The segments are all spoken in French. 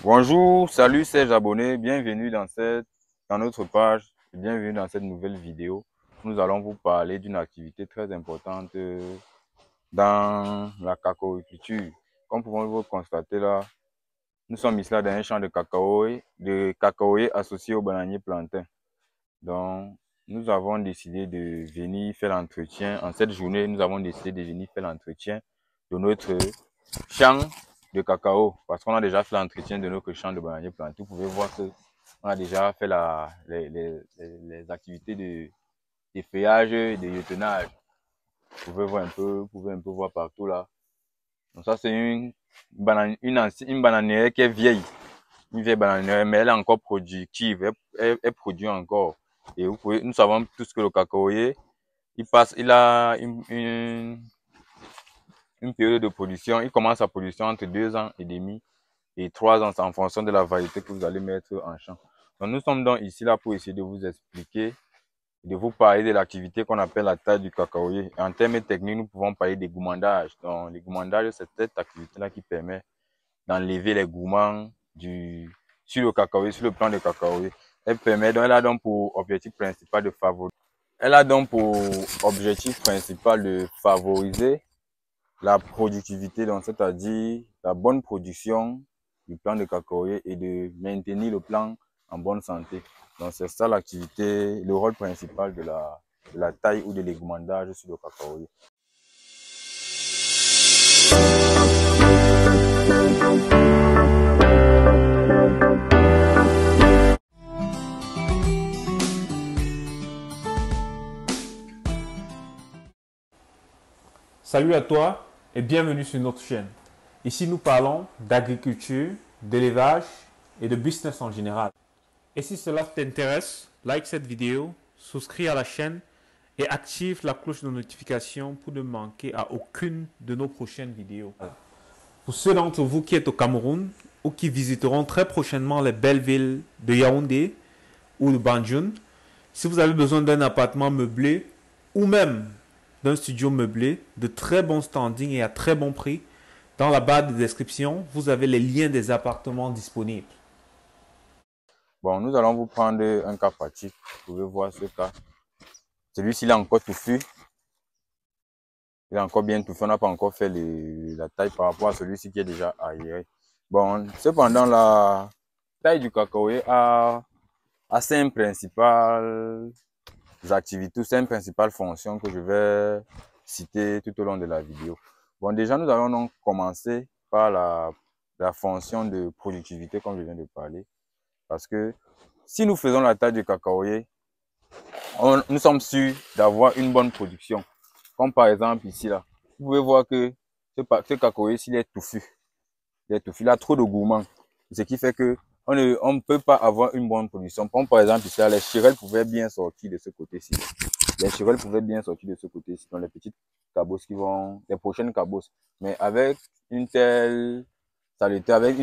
Bonjour, salut, chers abonnés, bienvenue dans notre page, bienvenue dans cette nouvelle vidéo. Nous allons vous parler d'une activité très importante dans la cacaoculture. Comme vous pouvez le constater là, nous sommes ici là dans un champ de cacaoyer associé au bananier plantain. Donc, nous avons décidé de venir faire l'entretien. En cette journée, nous avons décidé de venir faire l'entretien de notre champ de cacao, parce qu'on a déjà fait l'entretien de notre champ de bananier planté. Vous pouvez voir que on a déjà fait les activités de feuillage et de jeûnage. Vous pouvez voir un peu, vous pouvez un peu voir partout là. Donc ça c'est une bananière qui est vieille, une vieille bananière, mais elle est encore productive, elle produit encore. Et vous pouvez, nous savons tous que le cacaoyer, il a une période de production. Il commence sa production entre 2 ans et demi et 3 ans, en fonction de la variété que vous allez mettre en champ. Donc nous sommes donc ici là pour essayer de vous expliquer, de vous parler de l'activité qu'on appelle la taille du cacaoyer. En termes techniques, nous pouvons parler des gourmandages. Donc les gourmandages, c'est cette activité-là qui permet d'enlever les gourmands sur le cacaoyer, sur le plan de cacaoyer. Elle a donc pour objectif principal de favoriser la productivité, donc c'est-à-dire la bonne production du plant de cacaoyer et de maintenir le plant en bonne santé. Donc c'est ça l'activité, le rôle principal de la taille ou de l'égumandage sur le cacaoyer. Salut à toi et bienvenue sur notre chaîne. Ici, nous parlons d'agriculture, d'élevage et de business en général. Et si cela t'intéresse, like cette vidéo, souscris à la chaîne et active la cloche de notification pour ne manquer à aucune de nos prochaines vidéos. Pour ceux d'entre vous qui êtes au Cameroun ou qui visiteront très prochainement les belles villes de Yaoundé ou de Banjul, si vous avez besoin d'un appartement meublé ou même d'un studio meublé de très bon standing et à très bon prix, dans la barre de description, vous avez les liens des appartements disponibles. Bon, nous allons vous prendre un cas pratique. Vous pouvez voir ce cas. Celui-ci, il est encore touffu. Il est encore bien touffu. On n'a pas encore fait la taille par rapport à celui-ci qui est déjà aéré. Bon, cependant, la taille du cacaoyer a 5 principales activités, 5 principales fonctions que je vais citer tout au long de la vidéo. Bon, déjà, nous allons donc commencer par la fonction de productivité, comme je viens de parler. Parce que si nous faisons la taille du cacaoyer, nous sommes sûrs d'avoir une bonne production. Comme par exemple ici, là. Vous pouvez voir que ce cacaoyer, s'il est touffu, il a trop de gourmands. Ce qui fait que on ne peut pas avoir une bonne production. Comme par exemple ici, là, les chirelles pouvaient bien sortir de ce côté-ci. Les chirelles pouvaient bien sortir de ce côté-ci, dans les petites cabosses les prochaines cabosses. Mais avec une telle saleté, avec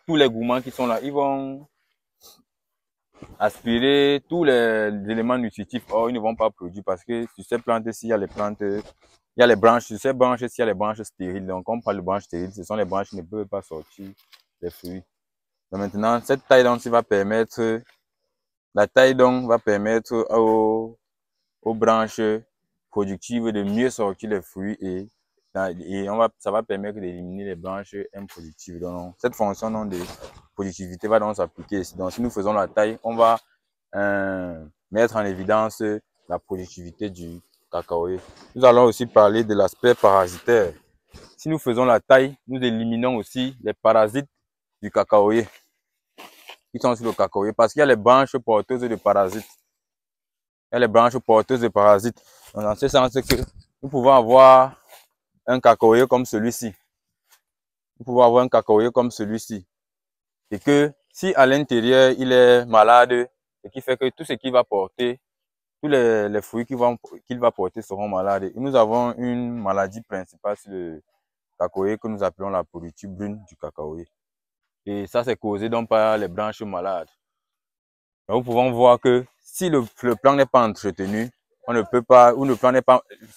tous les gourmands qui sont là, ils vont aspirer tous les éléments nutritifs. Or, ils ne vont pas produire parce que sur ces plantes-ci, il y a les plantes, il y a les branches. Sur ces branches-ci, il y a les branches stériles. Donc, on parle de branches stériles, ce sont les branches qui ne peuvent pas sortir les fruits. Donc, maintenant, cette taille donc va permettre, aux branches productives de mieux sortir les fruits et ça va permettre d'éliminer les branches improductives. Donc, cette fonction de productivité va donc s'appliquer ici. Donc, si nous faisons la taille, on va mettre en évidence la productivité du cacaoyer. Nous allons aussi parler de l'aspect parasitaire. Si nous faisons la taille, nous éliminons aussi les parasites du cacaoyer qui sont sur le cacaoyer parce qu'il y a les branches porteuses de parasites. Il y a les branches porteuses de parasites. Donc, dans ce sens que nous pouvons avoir un cacaoyer comme celui-ci. Nous pouvons avoir un cacaoyer comme celui-ci. Et que si à l'intérieur il est malade, ce qui fait que tout ce qu'il va porter, tous les fruits qu'il va porter seront malades. Et nous avons une maladie principale sur le cacaoyer que nous appelons la pourriture brune du cacaoyer. Et ça, c'est causé donc par les branches malades. Donc, nous pouvons voir que si le plant n'est pas entretenu, on ne peut pas, ou si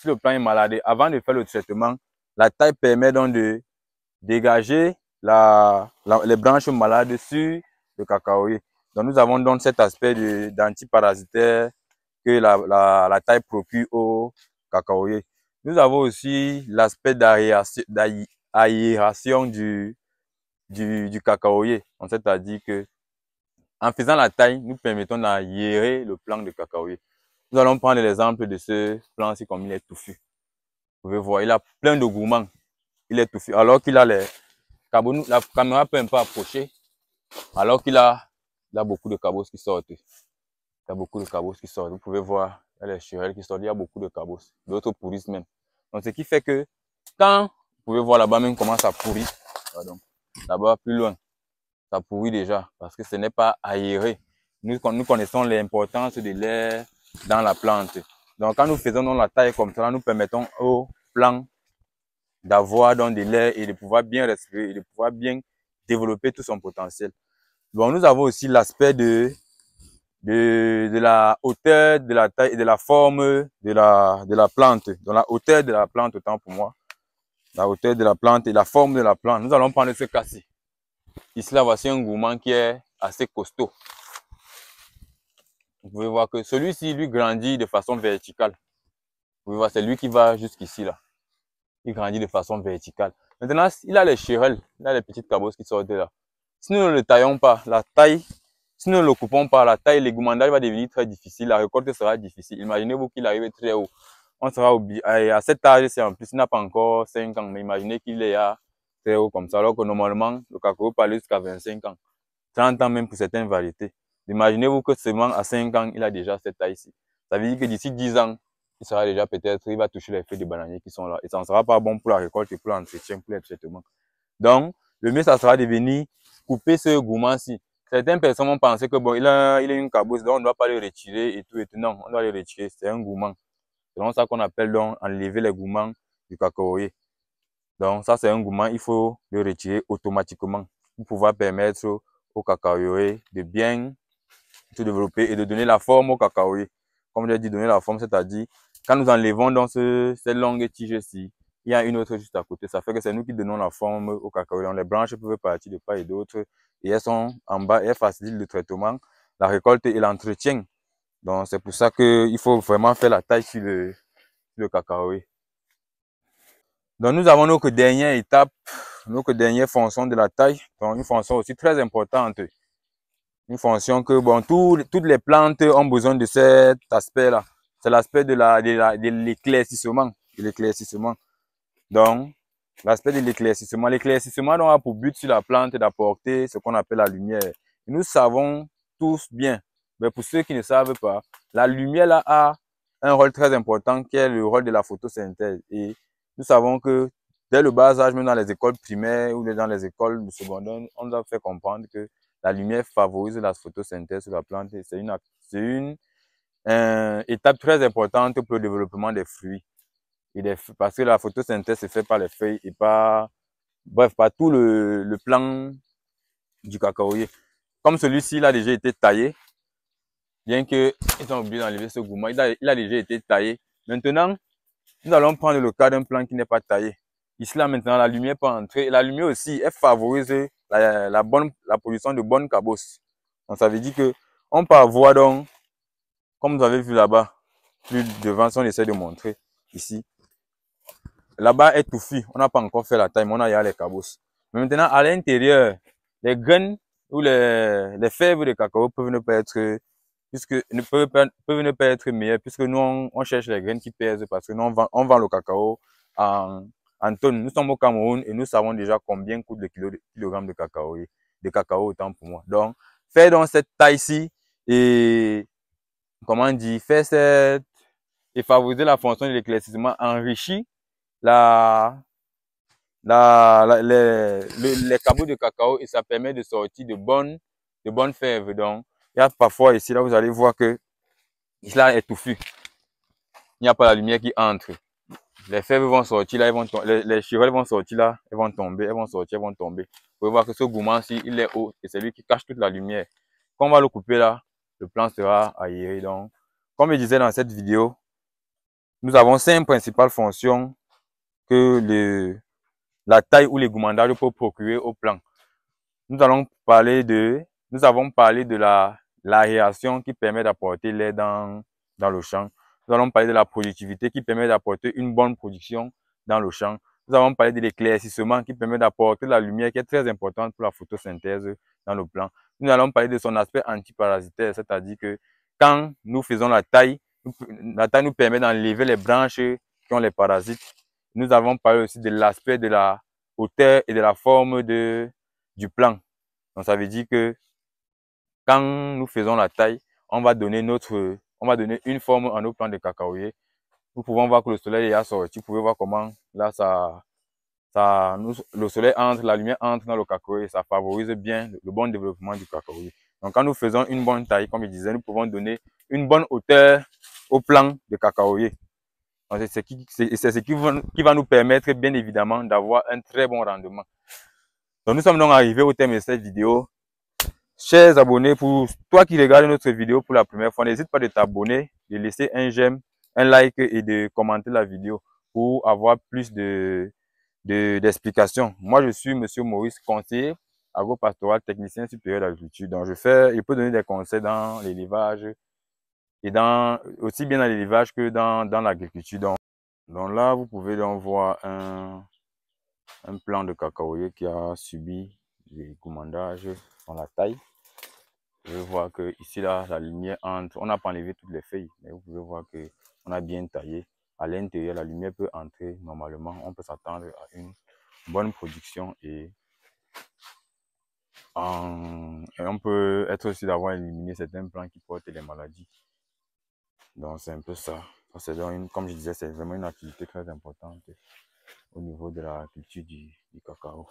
le plant est malade, avant de faire le traitement, la taille permet donc de dégager les branches malades sur le cacaoyer. Donc nous avons donc cet aspect d'antiparasitaire que la taille procure au cacaoyer. Nous avons aussi l'aspect d'aération du cacaoyer. C'est-à-dire que en faisant la taille, nous permettons d'aérer le plant de cacaoyer. Nous allons prendre l'exemple de ce plant-ci comme il est touffu. Vous pouvez voir, il a plein de gourmands. Il est touffu. Alors qu'il a les cabos, la caméra peut un peu approcher. Alors qu'il a beaucoup de cabos qui sortent. Il y a beaucoup de cabos qui sortent. Vous pouvez voir, il y a les chirelles qui sortent. Il y a beaucoup de cabos. D'autres pourrissent même. Donc, ce qui fait que quand vous pouvez voir là-bas même comment ça pourrit. Pardon. Là-bas, plus loin, ça pourrit déjà parce que ce n'est pas aéré. Nous connaissons l'importance de l'air dans la plante. Donc, quand nous faisons dans la taille comme ça, nous permettons au plant d'avoir donc de l'air et de pouvoir bien respirer et de pouvoir bien développer tout son potentiel. Bon, nous avons aussi l'aspect de la hauteur, de la taille et de la forme de la plante. Donc, la hauteur de la plante, autant pour moi. La hauteur de la plante et la forme de la plante. Nous allons prendre ce cas-ci. Ici, là, voici un gourmand qui est assez costaud. Vous pouvez voir que celui-ci, lui, grandit de façon verticale. Vous pouvez voir, c'est lui qui va jusqu'ici, là. Il grandit de façon verticale. Maintenant, il a les chirelles, il a les petites cabosses qui sortent de là. Si nous ne le taillons pas, la taille, si nous ne le coupons pas, la taille, l'égoumandage va devenir très difficile, la récolte sera difficile. Imaginez-vous qu'il arrive très haut. On sera à cet âge, c'est en plus, il n'a pas encore 5 ans, mais imaginez qu'il est à très haut comme ça, alors que normalement, le cacao peut aller jusqu'à 25 ans. 30 ans même pour certaines variétés. Imaginez-vous que seulement à 5 ans, il a déjà cette taille-ci. Ça veut dire que d'ici 10 ans, il sera déjà peut-être, il va toucher les feuilles de bananier qui sont là. Et ça ne sera pas bon pour la récolte, pour l'entretien, pour les traitements. Donc, le mieux, ça sera de venir couper ce gourmand-ci. Certaines personnes vont penser que bon, il a une cabosse, donc on ne doit pas le retirer et tout et tout. Non, on doit le retirer. C'est un gourmand. C'est donc ça qu'on appelle donc enlever les gourmands du cacaoyer. Donc, ça, c'est un gourmand, il faut le retirer automatiquement pour pouvoir permettre au cacaoyer de bien se développer et de donner la forme au cacaoyer. Comme j'ai dit, donner la forme, c'est-à-dire, quand nous enlevons dans cette longue tige-ci, il y a une autre juste à côté. Ça fait que c'est nous qui donnons la forme au cacaoyer. Donc, les branches peuvent partir de part et d'autre et elles sont en bas et elles facilitent le traitement, la récolte et l'entretien. Donc, c'est pour ça qu'il faut vraiment faire la taille sur le cacaoyer. Donc, nous avons notre dernière étape, notre dernière fonction de la taille. Donc, une fonction aussi très importante. Une fonction que, bon, toutes les plantes ont besoin de cet aspect-là. C'est l'aspect de l'éclaircissement. Donc, l'aspect de l'éclaircissement. L'éclaircissement a pour but sur la plante d'apporter ce qu'on appelle la lumière. Et nous savons tous bien, mais pour ceux qui ne savent pas, la lumière là a un rôle très important qui est le rôle de la photosynthèse. Et nous savons que dès le bas âge, même dans les écoles primaires ou dans les écoles secondaires, on nous a fait comprendre que la lumière favorise la photosynthèse sur la plante. C'est une étape très importante pour le développement des fruits. Parce que la photosynthèse se fait par les feuilles et par tout le plan du cacaoyer. Comme celui-ci, il a déjà été taillé, bien que ils ont oublié d'enlever ce gourmand, il a déjà été taillé. Maintenant, nous allons prendre le cas d'un plant qui n'est pas taillé. Ici, là, maintenant, la lumière peut entrer. Et la lumière aussi, elle favorise la production de bonnes cabosses. Donc, ça veut dire que on peut avoir donc, comme vous avez vu là-bas, plus devant, si on essaie de montrer ici. Là-bas est touffu. On n'a pas encore fait la taille, mais on a déjà les cabosses. Mais maintenant, à l'intérieur, les graines ou les fèves de cacao peuvent ne pas être, peuvent ne pas être meilleures, puisque nous, on cherche les graines qui pèsent, parce que nous, on vend le cacao en tonnes. Nous sommes au Cameroun et nous savons déjà combien coûte le kilogramme de cacao autant pour moi. Donc, faire donc cette taille-ci et, comment on dit, et favoriser la fonction de l'éclaircissement enrichit les cabots de cacao et ça permet de sortir de bonnes fèves. Donc, il y a parfois ici, là, vous allez voir que cela est touffu. Il n'y a pas la lumière qui entre. Les fèves vont sortir là, les chirelles vont sortir là, elles vont tomber, elles vont sortir, elles vont tomber. Vous pouvez voir que ce gourmand-ci, il est haut et c'est lui qui cache toute la lumière. Quand on va le couper là, le plan sera aéré. Donc, comme je disais dans cette vidéo, nous avons 5 principales fonctions que la taille ou l'égoumandage peut procurer au plant. Nous avons parlé de l'aération qui permet d'apporter l'air dans le champ. Nous allons parler de la productivité qui permet d'apporter une bonne production dans le champ. Nous avons parlé de l'éclaircissement qui permet d'apporter la lumière qui est très importante pour la photosynthèse dans le plant. Nous allons parler de son aspect antiparasitaire, c'est-à-dire que quand nous faisons la taille nous permet d'enlever les branches qui ont les parasites. Nous avons parlé aussi de l'aspect de la hauteur et de la forme du plant. Donc ça veut dire que quand nous faisons la taille, on va donner une forme à nos plants de cacaoyer. Nous pouvons voir que le soleil est sorti. Vous pouvez voir comment là le soleil entre, la lumière entre dans le cacaoyer, ça favorise bien le bon développement du cacaoyer. Donc quand nous faisons une bonne taille, comme je disais, nous pouvons donner une bonne hauteur au plant de cacaoyer. C'est ce qui va nous permettre bien évidemment d'avoir un très bon rendement. Donc nous sommes donc arrivés au terme de cette vidéo. Chers abonnés, pour toi qui regardes notre vidéo pour la première fois, n'hésite pas de t'abonner, de laisser un j'aime, un like et de commenter la vidéo pour avoir plus d'explications. Moi, je suis Monsieur Maurice, conseiller agropastoral, technicien supérieur d'agriculture. Donc, je peux donner des conseils dans l'élevage et aussi bien dans l'élevage que dans l'agriculture. Donc là, vous pouvez donc voir un plant de cacaoyer qui a subi des coumandages dans la taille. Vous pouvez voir que ici là, la lumière entre. On n'a pas enlevé toutes les feuilles, mais vous pouvez voir que on a bien taillé. À l'intérieur, la lumière peut entrer normalement. On peut s'attendre à une bonne production et on peut être aussi d'avoir éliminé certains plants qui portent les maladies. Donc c'est un peu ça. C'est donc comme je disais, c'est vraiment une activité très importante au niveau de la culture du cacao.